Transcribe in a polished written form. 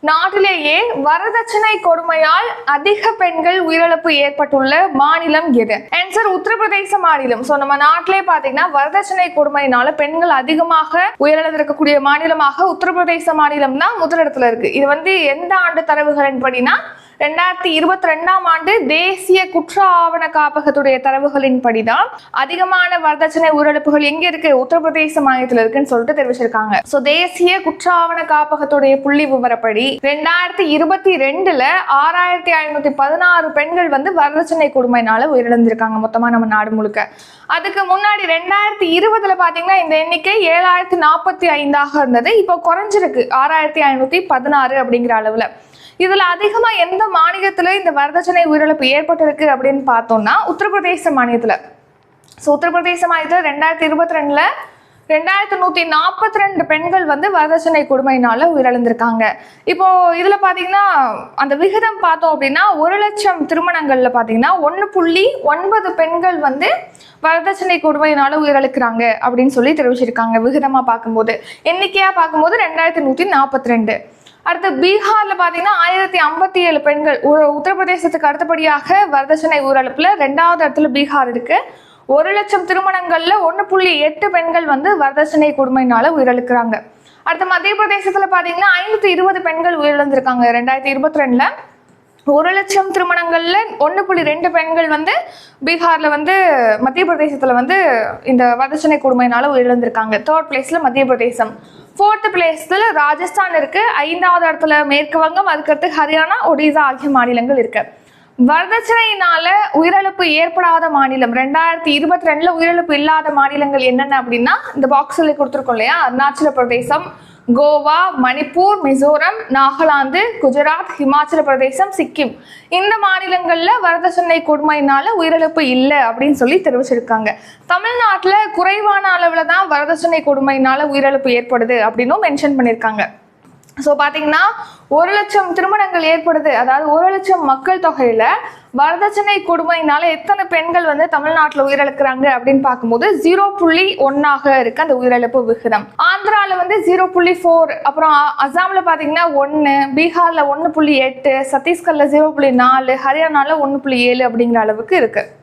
நாட்டிலேயே வரதட்சணை கொடுமையால் அதிக பெண்கள் உயிரிழப்பு ஏற்பட்டுள்ள மாநிலம் எது? ஆன்சர் உத்தரப்பிரதேச மாநிலம். சோ நம்ம நாட்டிலே பாத்தீங்கன்னா வரதட்சணை கொடுமையினால பெண்கள் அதிகமாக உயிரிழந்திருக்கக்கூடிய மாநிலமாக உத்தரப்பிரதேச மாநிலம் தான் முதலிடத்துல இருக்கு. இது எந்த ஆண்டு தரவுகள் படினா 2022ஆம் ஆண்டு தேசிய குற்ற ஆவண காப்பகத்துடைய தரவுகளின் படிதான் அதிகமான வரதட்சணை உயிரிழப்புகள் எங்க இருக்கு, உத்தரப்பிரதேச மாநிலத்தில் இருக்குன்னு சொல்லிட்டு தெரிவிச்சிருக்காங்க. சோ தேசிய குற்ற ஆவண காப்பகத்துடைய புள்ளி விவரப்படி 2022ல 6516 பெண்கள் வரதட்சணை கொடுமையினால உயிரிழந்திருக்காங்க மொத்தமா நம்ம நாடு முழுக்க. அதுக்கு முன்னாடி 2020ல பாத்தீங்கன்னா இந்த எண்ணிக்கை 7045ஆக இருந்தது. இப்போ குறைஞ்சிருக்கு 6516 அப்படிங்கிற அளவுல. இதுல அதிகமா எந்த மாநிலத்துல இந்த வரதட்சணை உயிரிழப்பு ஏற்பட்டிருக்கு அப்படின்னு பார்த்தோம்னா உத்தரப்பிரதேச மாநிலத்துல. உத்தரப்பிரதேச மாநிலத்துல 2022ல 2142 பெண்கள் வரதட்சணை கொடுமையினால உயிரிழந்திருக்காங்க. இப்போ இதுல பாத்தீங்கன்னா அந்த விகிதம் பார்த்தோம் அப்படின்னா 1 லட்சம் திருமணங்கள்ல பாத்தீங்கன்னா 1.9 பெண்கள் வரதட்சணை கொடுமையினால உயிரிழக்கிறாங்க அப்படின்னு சொல்லி தெரிவிச்சிருக்காங்க. விகிதமா பார்க்கும்போது, எண்ணிக்கையா பார்க்கும்போது 2142. அடுத்து பீகார்ல பாத்தீங்கன்னா 1057 பெண்கள். உத்தரப்பிரதேசத்துக்கு அடுத்தபடியாக வரதட்சணை உயிரிழப்புல 2வது இடத்துல பீகார் இருக்கு. 1 லட்சம் திருமணங்கள்ல 1.8 பெண்கள் வரதட்சணை கொடுமையினால உயிரிழக்கிறாங்க. அடுத்து மத்திய பிரதேசத்துல பாத்தீங்கன்னா 520 பெண்கள் உயிரிழந்திருக்காங்க 2022ல. 1 லட்சம் திருமணங்கள்ல 1.2 பெண்கள் பீகார்ல மத்திய பிரதேசத்துல இந்த வரதட்சணை கொடுமையினால உயிரிழந்திருக்காங்க. 3rd பிளேஸ்ல மத்திய பிரதேசம். 4th பிளேஸ்ல ராஜஸ்தான் இருக்கு. 5வது இடத்துல மேற்கு வங்கம், அதுக்கடுத்து ஹரியானா, ஒடிசா ஆகிய மாநிலங்கள் இருக்கு. வரதட்சணையினால உயிரிழப்பு ஏற்படாத மாநிலம் 2022ல உயிரிழப்பு இல்லாத மாநிலங்கள் என்னென்ன அப்படின்னா இந்த பாக்ஸ்ல கொடுத்துருக்கோம் இல்லையா, அருணாச்சல பிரதேசம், கோவா, மணிப்பூர், மிசோரம், நாகாலாந்து, குஜராத், ஹிமாச்சல பிரதேசம், சிக்கிம். இந்த மாநிலங்கள்ல வரதட்சணை கொடுமையினால உயிரிழப்பு இல்லை அப்படின்னு சொல்லி தெரிவிச்சிருக்காங்க. தமிழ்நாட்டுல குறைவான அளவுல தான் வரதட்சணை கொடுமையினால உயிரிழப்பு ஏற்படுது அப்படின்னும் மென்ஷன் பண்ணியிருக்காங்க. ஸோ பார்த்தீங்கன்னா 1 லட்சம் திருமணங்கள் ஏற்படுது, அதாவது 1 லட்சம் மக்கள் தொகையில வரதட்சணை கொடுமையினால எத்தனை பெண்கள் தமிழ்நாட்டில் உயிரிழக்கிறாங்க அப்படின்னு பார்க்கும்போது 0.1 இருக்கு அந்த உயிரிழப்பு விகிதம். ஆந்திரால 0.4, அப்புறம் அசாம்ல பாத்தீங்கன்னா 1, பீகார்ல 1.8, சத்தீஸ்கர்ல 0.4, ஹரியானால 1.7 அப்படிங்கிற அளவுக்கு இருக்கு.